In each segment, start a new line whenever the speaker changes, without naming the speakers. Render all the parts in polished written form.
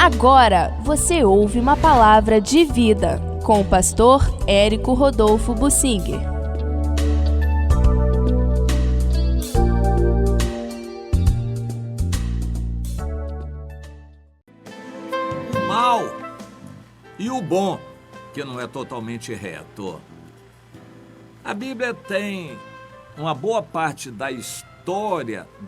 Agora você ouve uma palavra de vida com o pastor Érico Rodolfo Bussinger.
O mal e o bom, que não é totalmente reto. A Bíblia tem uma boa parte da história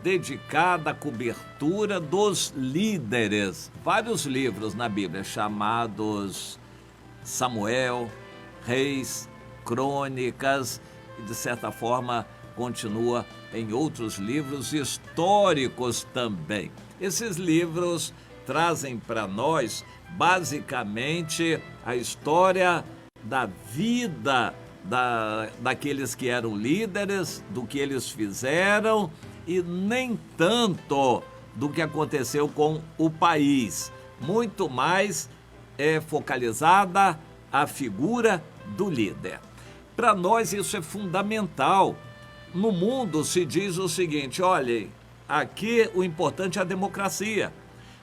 dedicada à cobertura dos líderes. Vários livros na Bíblia chamados Samuel, Reis, Crônicas, e de certa forma continua em outros livros históricos também. Esses livros trazem para nós basicamente a história da vida daqueles que eram líderes, do que eles fizeram e nem tanto do que aconteceu com o país. Muito mais é focalizada a figura do líder. Para nós isso é fundamental. No mundo se diz o seguinte: olhem, aqui o importante é a democracia.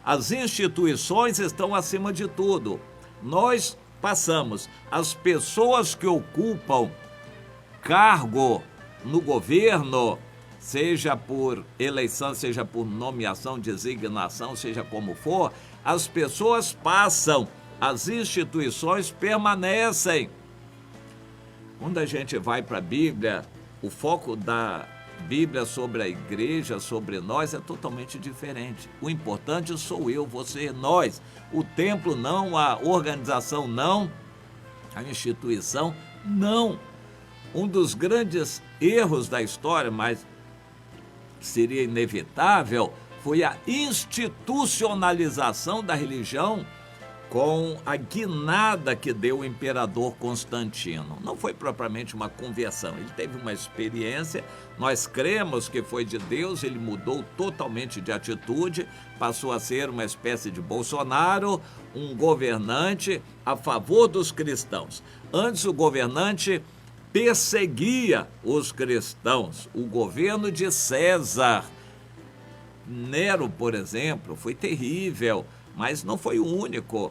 As instituições estão acima de tudo. Nós passamos, as pessoas que ocupam cargo no governo, seja por eleição, seja por nomeação, designação, seja como for, as pessoas passam, as instituições permanecem. Quando a gente vai para a Bíblia, o foco da Bíblia sobre a igreja, sobre nós, é totalmente diferente. O importante sou eu, você, nós. O templo não, a organização não, a instituição não. Um dos grandes erros da história, mas seria inevitável, foi a institucionalização da religião com a guinada que deu o imperador Constantino. Não foi propriamente uma conversão, ele teve uma experiência, nós cremos que foi de Deus, ele mudou totalmente de atitude, passou a ser uma espécie de Bolsonaro, um governante a favor dos cristãos. Antes o governante perseguia os cristãos, o governo de César. Nero, por exemplo, foi terrível, mas não foi o único.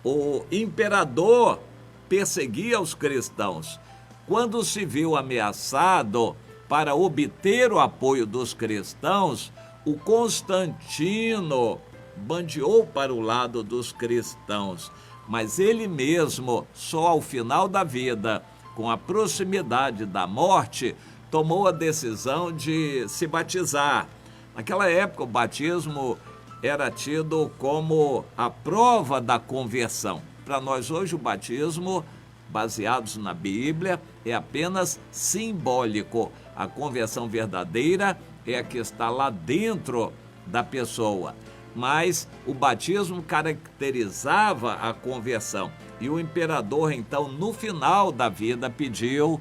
O imperador perseguia os cristãos. Quando se viu ameaçado para obter o apoio dos cristãos, o Constantino bandeou para o lado dos cristãos. Mas ele mesmo, só ao final da vida, com a proximidade da morte, tomou a decisão de se batizar. Naquela época, o batismo era tido como a prova da conversão. Para nós hoje o batismo, baseados na Bíblia, é apenas simbólico. A conversão verdadeira é a que está lá dentro da pessoa. Mas o batismo caracterizava a conversão. E o imperador, então, no final da vida, pediu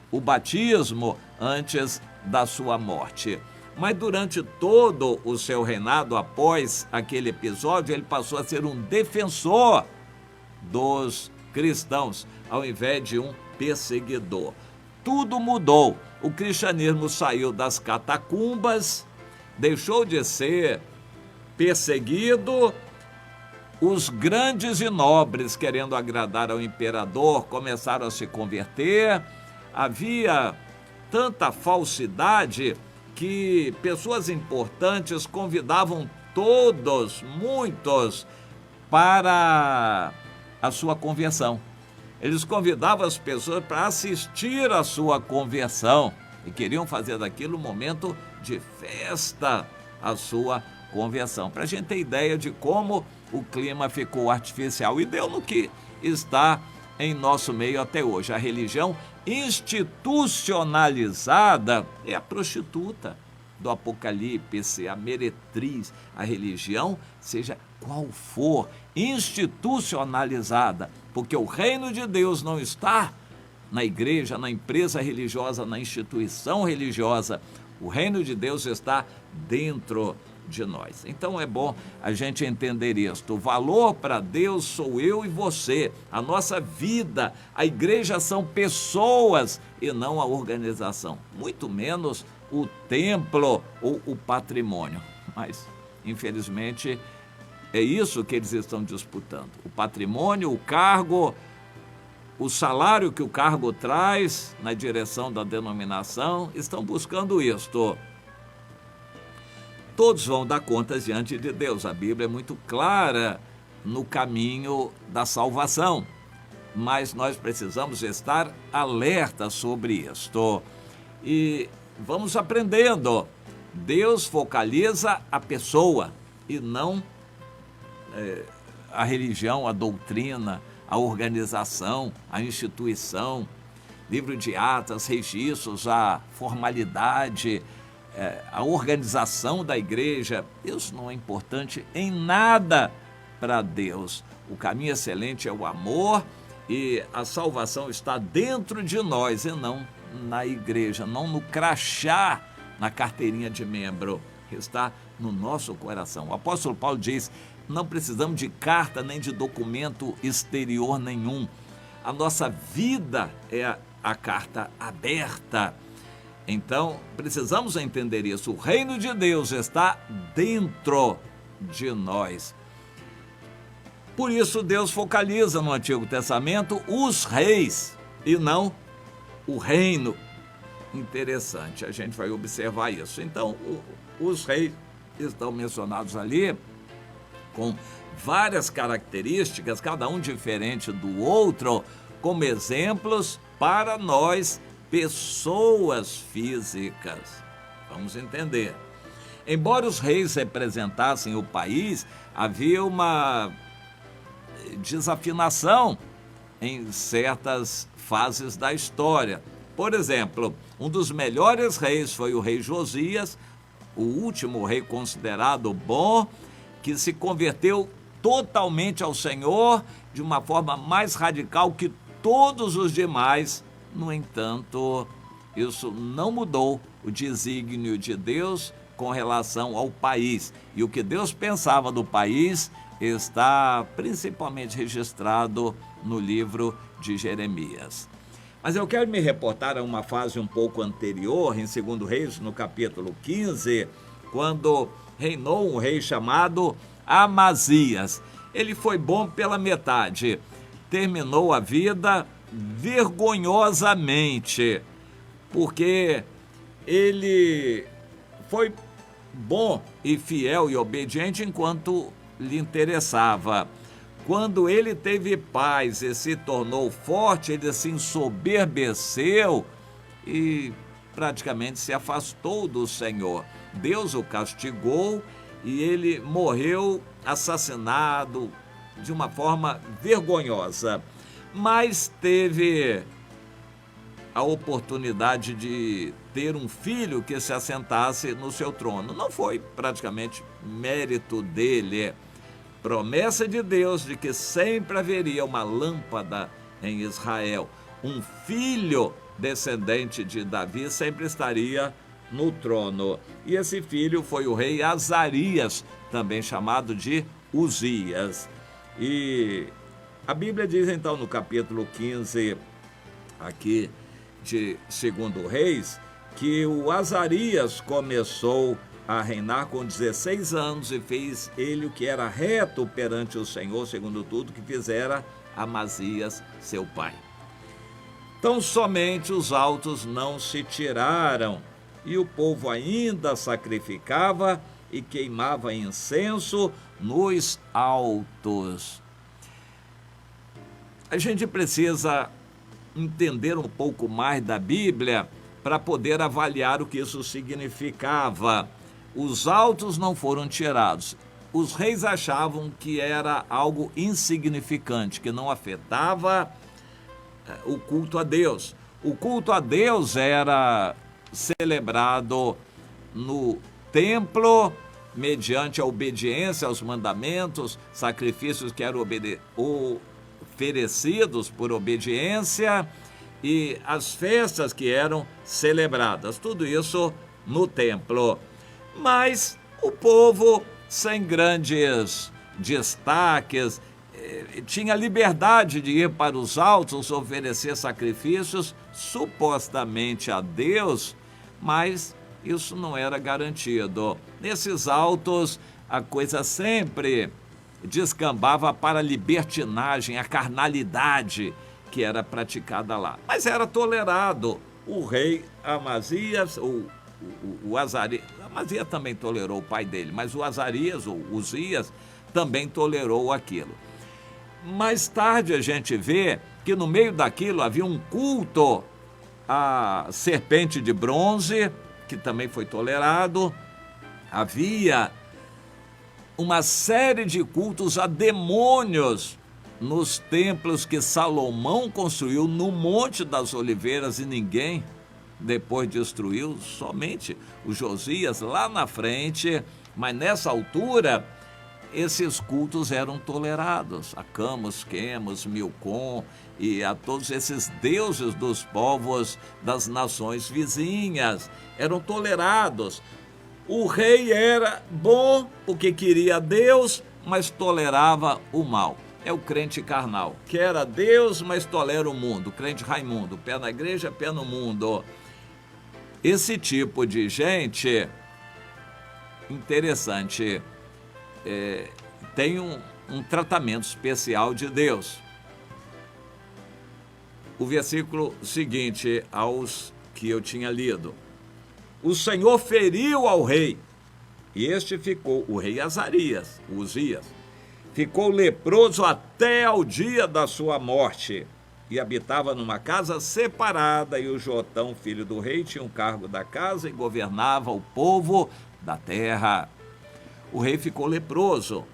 o batismo antes da sua morte. Mas durante todo o seu reinado, após aquele episódio, ele passou a ser um defensor dos cristãos, ao invés de um perseguidor. Tudo mudou. O cristianismo saiu das catacumbas, deixou de ser perseguido. Os grandes e nobres, querendo agradar ao imperador, começaram a se converter. Havia tanta falsidade que pessoas importantes convidavam todos, muitos, para a sua conversão. Eles convidavam as pessoas para assistir à sua conversão e queriam fazer daquilo um momento de festa, a sua conversão. Para a gente ter ideia de como o clima ficou artificial e deu no que está em nosso meio até hoje. A religião institucionalizada é a prostituta do Apocalipse, a meretriz. A religião, seja qual for, institucionalizada, porque o reino de Deus não está na igreja, na empresa religiosa, na instituição religiosa. O reino de Deus está dentro de nós. Então é bom a gente entender isto. O valor para Deus sou eu e você, a nossa vida. A igreja são pessoas e não a organização, muito menos o templo ou o patrimônio. Mas, infelizmente, É isso que eles estão disputando. O patrimônio, o cargo, o salário que o cargo traz na direção da denominação, estão buscando isto. Todos vão dar contas diante de Deus. A Bíblia é muito clara no caminho da salvação, mas nós precisamos estar alerta sobre isto. E vamos aprendendo. Deus focaliza a pessoa e não a religião, a doutrina, a organização, a instituição, livro de atas, registros, a formalidade, a organização da igreja. Isso não é importante em nada para Deus. O caminho excelente é o amor e a salvação está dentro de nós e não na igreja, não no crachá, na carteirinha de membro, está no nosso coração. O apóstolo Paulo diz: não precisamos de carta nem de documento exterior nenhum. A nossa vida é a carta aberta. Então, precisamos entender isso. O reino de Deus está dentro de nós. Por isso, Deus focaliza no Antigo Testamento os reis e não o reino. Interessante, a gente vai observar isso. Então, os reis estão mencionados ali com várias características, cada um diferente do outro, como exemplos para nós, pessoas físicas. Vamos entender. Embora os reis representassem o país, havia uma desafinação em certas fases da história. Por exemplo, um dos melhores reis foi o rei Josias, o último rei considerado bom, que se converteu totalmente ao Senhor de uma forma mais radical que todos os demais. No entanto, isso não mudou o desígnio de Deus com relação ao país. E o que Deus pensava do país está principalmente registrado no livro de Jeremias. Mas eu quero me reportar a uma fase um pouco anterior, em 2 Reis, no capítulo 15, quando reinou um rei chamado Amazias. Ele foi bom pela metade, terminou a vida vergonhosamente, porque ele foi bom e fiel e obediente enquanto lhe interessava. Quando ele teve paz e se tornou forte, ele se ensoberbeceu e praticamente se afastou do Senhor. Deus o castigou e ele morreu assassinado de uma forma vergonhosa. Mas teve a oportunidade de ter um filho que se assentasse no seu trono. Não foi praticamente mérito dele. Promessa de Deus de que sempre haveria uma lâmpada em Israel. Um filho descendente de Davi sempre estaria no trono. E esse filho foi o rei Azarias, também chamado de Uzias. E a Bíblia diz então no capítulo 15, aqui de 2 Reis, que o Azarias começou a reinar com 16 anos e fez ele o que era reto perante o Senhor, segundo tudo que fizera Amazias, seu pai. Tão somente os altos não se tiraram, e o povo ainda sacrificava e queimava incenso nos altos. A gente precisa entender um pouco mais da Bíblia para poder avaliar o que isso significava. Os altos não foram tirados. Os reis achavam que era algo insignificante, que não afetava o culto a Deus. O culto a Deus era celebrado no templo, mediante a obediência aos mandamentos, sacrifícios que eram oferecidos por obediência e as festas que eram celebradas. Tudo isso no templo. Mas o povo, sem grandes destaques, tinha liberdade de ir para os altos, oferecer sacrifícios, supostamente a Deus, mas isso não era garantido. Nesses altos, a coisa sempre descambava para a libertinagem, a carnalidade que era praticada lá. Mas era tolerado. O rei Amazias, o Azarias, Amazias também tolerou o pai dele, mas o Azarias, o Uzias, também tolerou aquilo. Mais tarde a gente vê que no meio daquilo havia um culto à serpente de bronze, que também foi tolerado. Havia uma série de cultos a demônios nos templos que Salomão construiu no Monte das Oliveiras, e ninguém depois destruiu, somente o Josias lá na frente. Mas nessa altura esses cultos eram tolerados a Camus, Quemos, Milcom e a todos esses deuses dos povos das nações vizinhas, eram tolerados. O rei era bom porque queria Deus, mas tolerava o mal. É o crente carnal, quer a Deus, mas tolera o mundo. Crente Raimundo, pé na igreja, pé no mundo. Esse tipo de gente, interessante, tem um tratamento especial de Deus. O versículo seguinte aos que eu tinha lido: o Senhor feriu ao rei, e este ficou, o rei Azarias, Uzias, ficou leproso até ao dia da sua morte, e habitava numa casa separada, e o Jotão, filho do rei, tinha um cargo da casa e governava o povo da terra. O rei ficou leproso.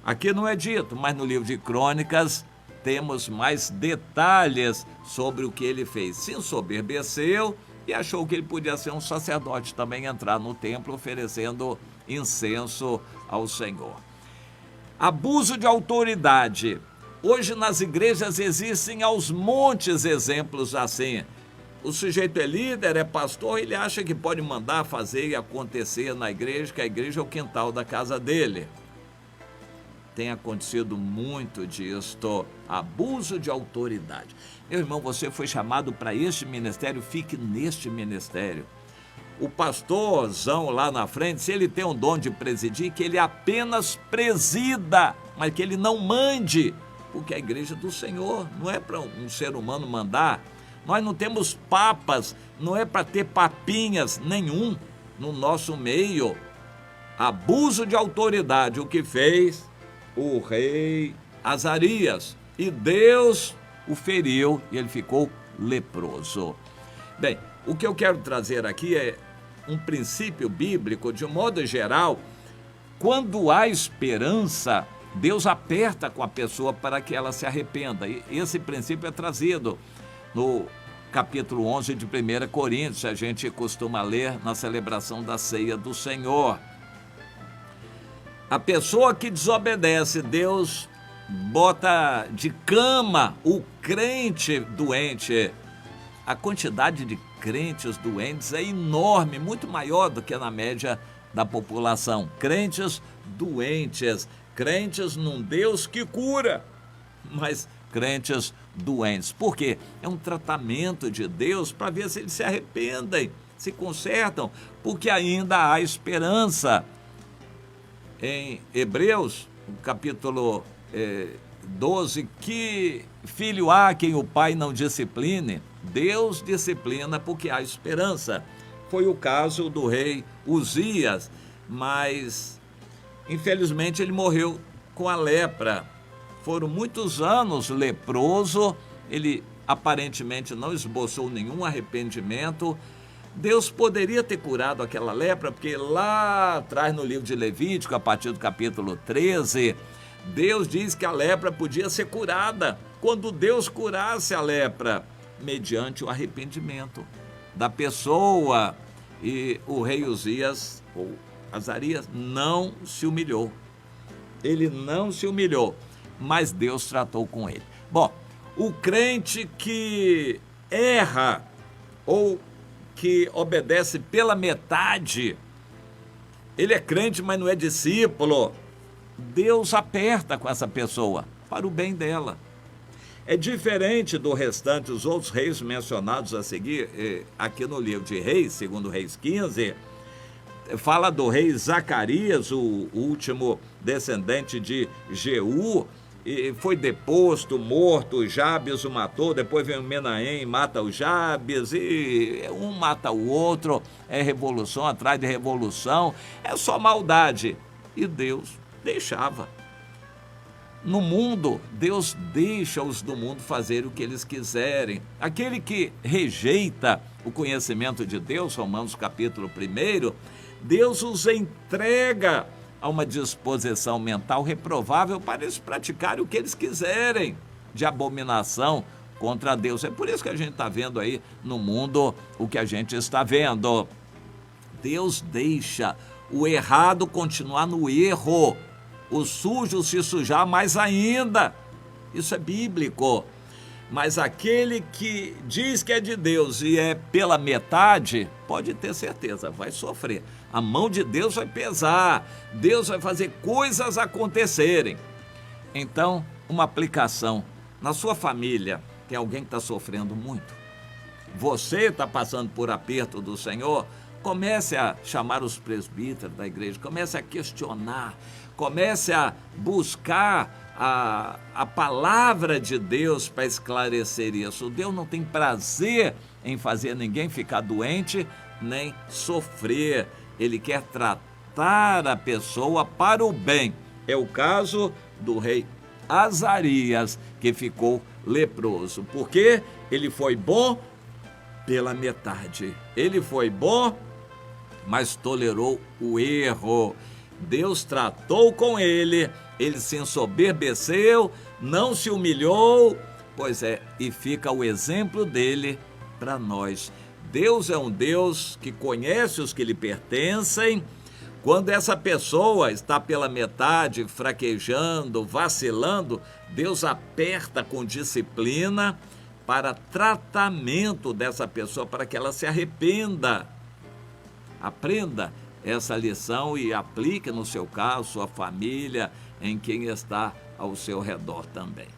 Aqui não é dito, mas no livro de Crônicas temos mais detalhes sobre o que ele fez. Se ensoberbeceu e achou que ele podia ser um sacerdote, também entrar no templo oferecendo incenso ao Senhor. Abuso de autoridade. Hoje nas igrejas existem aos montes exemplos assim. O sujeito é líder, é pastor, ele acha que pode mandar fazer e acontecer na igreja, que a igreja é o quintal da casa dele. Tem acontecido muito disto, abuso de autoridade. Meu irmão, você foi chamado para este ministério, fique neste ministério. O pastorzão lá na frente, se ele tem um dom de presidir, que ele apenas presida, mas que ele não mande, porque a igreja do Senhor não é para um ser humano mandar. Nós não temos papas, não é para ter papinhas nenhum no nosso meio. Abuso de autoridade, o que fez o rei Azarias, e Deus o feriu e ele ficou leproso. Bem, o que eu quero trazer aqui é um princípio bíblico, de um modo geral. Quando há esperança, Deus aperta com a pessoa para que ela se arrependa. E esse princípio é trazido no capítulo 11 de 1 Coríntios, a gente costuma ler na celebração da ceia do Senhor. A pessoa que desobedece, Deus bota de cama o crente doente. A quantidade de crentes doentes é enorme, muito maior do que na média da população. Crentes doentes, crentes num Deus que cura, mas crentes doentes. Por quê? É um tratamento de Deus para ver se eles se arrependem, se consertam, porque ainda há esperança. Em Hebreus, capítulo 12, que filho há quem o pai não discipline? Deus disciplina porque há esperança. Foi o caso do rei Uzias, mas infelizmente ele morreu com a lepra. Foram muitos anos leproso, ele aparentemente não esboçou nenhum arrependimento. Deus poderia ter curado aquela lepra, porque lá atrás no livro de Levítico, a partir do capítulo 13, Deus diz que a lepra podia ser curada. Quando Deus curasse a lepra, mediante o arrependimento da pessoa. E o rei Uzias, ou Azarias, não se humilhou. Ele não se humilhou, mas Deus tratou com ele. Bom, o crente que erra ou que obedece pela metade, ele é crente, mas não é discípulo, Deus aperta com essa pessoa para o bem dela. É diferente do restante, os outros reis mencionados a seguir, aqui no livro de Reis, segundo Reis 15, fala do rei Zacarias, o último descendente de Jeú, e foi deposto, morto, Jabes o matou, depois vem o Menahem, mata o Jabes, e um mata o outro, é revolução atrás de revolução, é só maldade. E Deus deixava. No mundo, Deus deixa os do mundo fazer o que eles quiserem. Aquele que rejeita o conhecimento de Deus, Romanos capítulo 1, Deus os entrega a uma disposição mental reprovável para eles praticarem o que eles quiserem de abominação contra Deus. É por isso que a gente está vendo aí no mundo o que a gente está vendo. Deus deixa o errado continuar no erro, o sujo se sujar mais ainda. Isso é bíblico. Mas aquele que diz que é de Deus e é pela metade, pode ter certeza, vai sofrer. A mão de Deus vai pesar, Deus vai fazer coisas acontecerem. Então, uma aplicação. Na sua família, tem alguém que está sofrendo muito? Você está passando por aperto do Senhor? Comece a chamar os presbíteros da igreja, comece a questionar, comece a buscar a palavra de Deus para esclarecer isso. Deus não tem prazer em fazer ninguém ficar doente nem sofrer. Ele quer tratar a pessoa para o bem. É o caso do rei Azarias, que ficou leproso, porque ele foi bom pela metade. Ele foi bom, mas tolerou o erro. Deus tratou com ele, ele se ensoberbeceu, não se humilhou, pois é, e fica o exemplo dele para nós. Deus é um Deus que conhece os que lhe pertencem. Quando essa pessoa está pela metade, fraquejando, vacilando, Deus aperta com disciplina para tratamento dessa pessoa, para que ela se arrependa. Aprenda essa lição e aplique no seu caso, sua família, em quem está ao seu redor também.